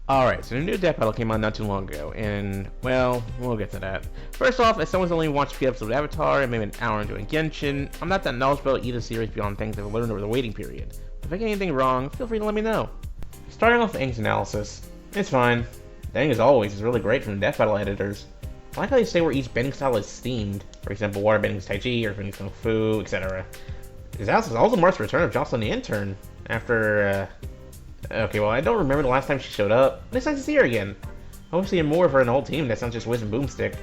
Alright, so the new death battle came out not too long ago, and, well, we'll get to that. First off, as someone's only watched a few episodes of Avatar and maybe an hour into Genshin, I'm not that knowledgeable about either series beyond things I've learned over the waiting period. If I get anything wrong, feel free to let me know. Starting off with Aang's analysis, it's fine. Aang, as always, is really great from the death battle editors. I like how they say where each bending style is themed, for example, water bending is Tai Chi, or bending Kung Fu, etc. His analysis also marks the return of Jocelyn the Intern, after, okay, well, I don't remember the last time she showed up, but it's nice to see her again. I hope to see more of her in the whole team that's not just Wiz and Boomstick.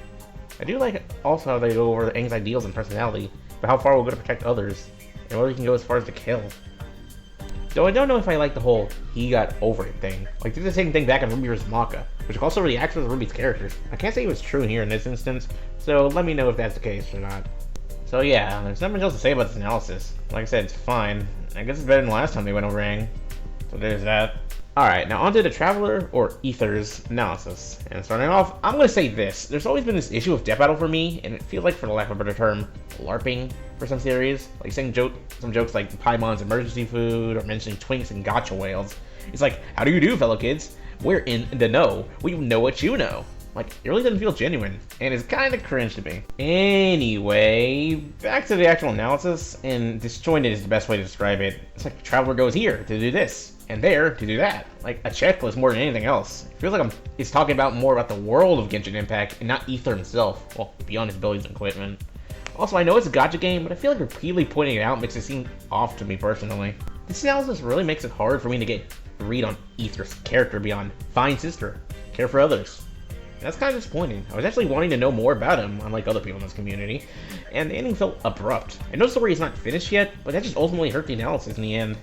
I do like also how they go over Aang's ideals and personality, but how far we'll go to protect others, and where we can go as far as to kill. Though I don't know if I like the whole he got over it thing. Like, they did the same thing back in Ruby vs. Maka, which also really acts with Ruby's characters. I can't say it was true here in this instance, so let me know if that's the case or not. So yeah, there's not much else to say about this analysis. Like I said, it's fine. I guess it's better than the last time they went over Aang. So there's that. Alright, now onto the Traveler, or Ether's, analysis. And starting off, I'm gonna say this. There's always been this issue with Death Battle for me, and it feels like, for the lack of a better term, LARPing for some series. Like saying some jokes like Paimon's emergency food, or mentioning twinks and gotcha whales. It's like, how do you do, fellow kids? We're in the know. We know what you know. Like, it really doesn't feel genuine, and it's kinda cringe to me. Anyway, back to the actual analysis, and disjointed is the best way to describe it. It's like the Traveler goes here to do this, and there to do that. Like a checklist more than anything else. It feels like it's talking about more about the world of Genshin Impact, and not Ether himself, well, beyond his abilities and equipment. Also, I know it's a gacha game, but I feel like repeatedly pointing it out makes it seem off to me personally. This analysis really makes it hard for me to get a read on Ether's character beyond fine sister, care for others. That's kind of disappointing. I was actually wanting to know more about him, unlike other people in this community, and the ending felt abrupt. I know the story is not finished yet, but that just ultimately hurt the analysis in the end.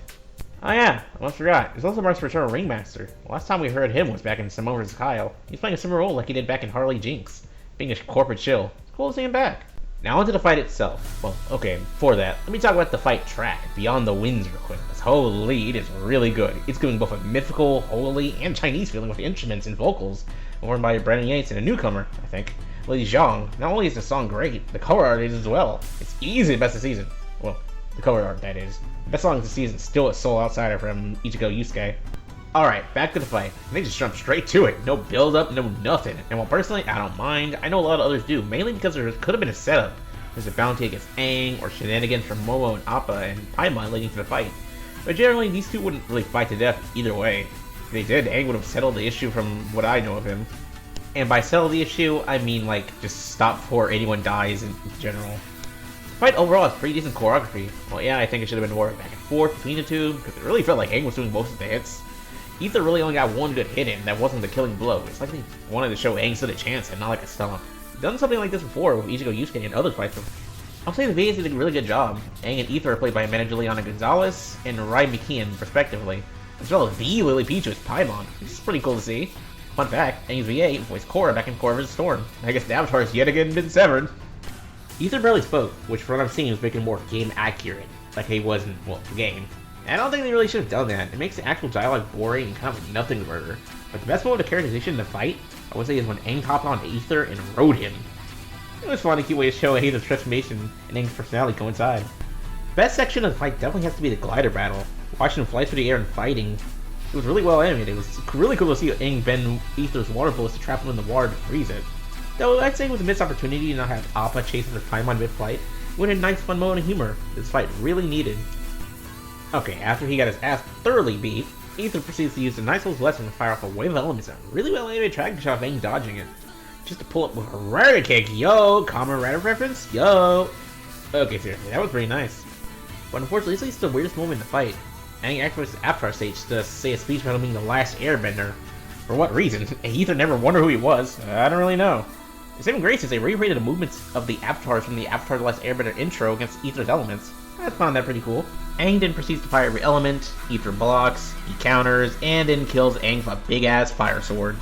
Oh yeah, I almost forgot. It's also marks the return of Ringmaster. The last time we heard him was back in Simone vs. Kyle. He's playing a similar role like he did back in Harley Jinx, being a corporate shill. It's cool to see him back. Now onto the fight itself. Well, okay, before that, let me talk about the fight track, Beyond the Winds real quick. Holy, it is really good. It's giving both a mythical, holy, and Chinese feeling with instruments and vocals, performed by Brandon Yates and a newcomer, I think, Lady Zhang. Not only is the song great, the cover art is as well. It's easily the best of the season. Well, the cover art, that is. The best song of the season is still a Soul Outsider from Ichigo Yusuke. Alright, back to the fight. And they just jump straight to it. No build up, no nothing. And while personally I don't mind, I know a lot of others do, mainly because there could have been a setup. There's a bounty against Aang, or shenanigans from Momo and Appa and Paimon leading to the fight. But generally, these two wouldn't really fight to death either way. If they did, Aang would have settled the issue from what I know of him. And by settle the issue, I mean like just stop before anyone dies in general. The fight overall has pretty decent choreography. Well, yeah, I think it should have been more back and forth between the two, because it really felt like Aang was doing most of the hits. Ether really only got one good hit in that wasn't the killing blow. It's like they wanted to show Aang stood a chance and not like a stomp. Done something like this before with Ichigo Yusuke and other fights. I'll say the VAs did a really good job. Aang and Ether are played by Amanda Juliana Gonzalez and Rai McKeon, respectively, as well as the Lily Peach as Paimon, which is pretty cool to see. Fun fact, Aang's VA voiced Korra back in Korra vs. Storm. I guess the Avatar has yet again been severed. Ether barely spoke, which from what I've seen was making him more game accurate, like he was in, well, the game. And I don't think they really should have done that. It makes the actual dialogue boring and kind of a nothing burger. But the best moment of characterization in the fight, I would say, is when Aang hopped on Ether and rode him. It was a fun and cute way to show Aang's transformation and Aang's personality coincide. The best section of the fight definitely has to be the glider battle. Watching him fly through the air and fighting, it was really well animated. It was really cool to see Aang bend Ether's water bullets to trap him in the water to freeze it. Though I'd say it was a missed opportunity to not have Appa chase after Paimon mid-flight. It would have a nice fun moment of humor this fight really needed. Okay, after he got his ass thoroughly beat, Ether proceeds to use the nice little lesson to fire off a wave of elements and a really well animated dragon shot of Aang dodging it. Just to pull up with a rare kick, yo! Common Rider reference, yo! Okay, seriously, that was pretty nice. But unfortunately, this leads to the weirdest moment in the fight. Aang activates the Avatar stage to say a speech about him being the last airbender. For what reason? Ether never wondered who he was. I don't really know. The saving grace is they recreated the movements of the Avatars from the Avatar the Last Airbender intro against Ether's elements. I found that pretty cool. Aang then proceeds to fire every element, Ether blocks, he counters, and then kills Aang with a big-ass fire sword.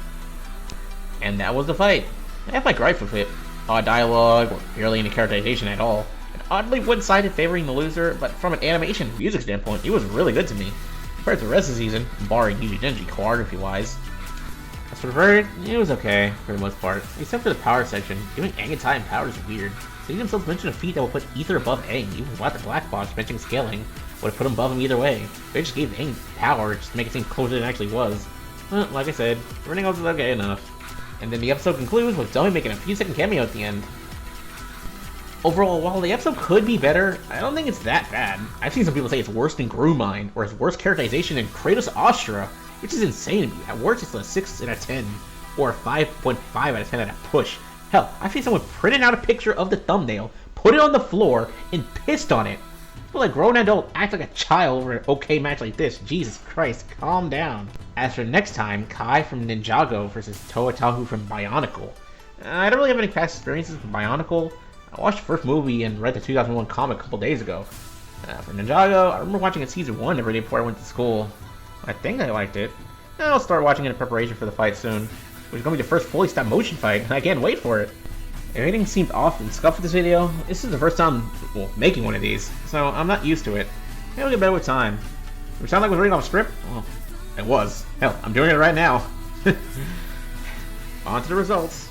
And that was the fight. I have my gripes with it. Odd dialogue, or barely any characterization at all. And oddly one-sided favoring the loser, but from an animation and music standpoint, it was really good to me. Compared to the rest of the season, barring Yuji Denji choreography-wise. As for the Bird, it was okay, for the most part. Except for the power section, giving Aang a time power is weird. Seeing themselves mention a feat that will put Ether above Aang, even without the black box mentioning scaling, would have put him above him either way. They just gave Aang power just to make it seem closer than it actually was. Like I said, everything else is okay enough. And then the episode concludes with Zoe making a few second cameo at the end. Overall, while the episode could be better, I don't think it's that bad. I've seen some people say it's worse than Grumine, or it's worse characterization than Kratos Astra, which is insane to me. At worst, it's a 6 out of 10, or a 5.5 out of 10 at a push. Hell, I've seen someone printed out a picture of the thumbnail, put it on the floor, and pissed on it. Will a grown adult act like a child over an okay match like this? Jesus Christ, calm down. As for next time, Kai from Ninjago versus Toa from Bionicle. I don't really have any past experiences with Bionicle. I watched the first movie and read the 2001 comic a couple days ago. For Ninjago, I remember watching it season 1 every day before I went to school. I think I liked it. I'll start watching it in preparation for the fight soon, which is going to be the first fully stop motion fight, and I can't wait for it. If anything seemed off and scuffed with this video, this is the first time, well, making one of these, so I'm not used to it. Maybe I'll get better with time. If it sounded like I was reading off script, well, it was. Hell, I'm doing it right now. On to the results.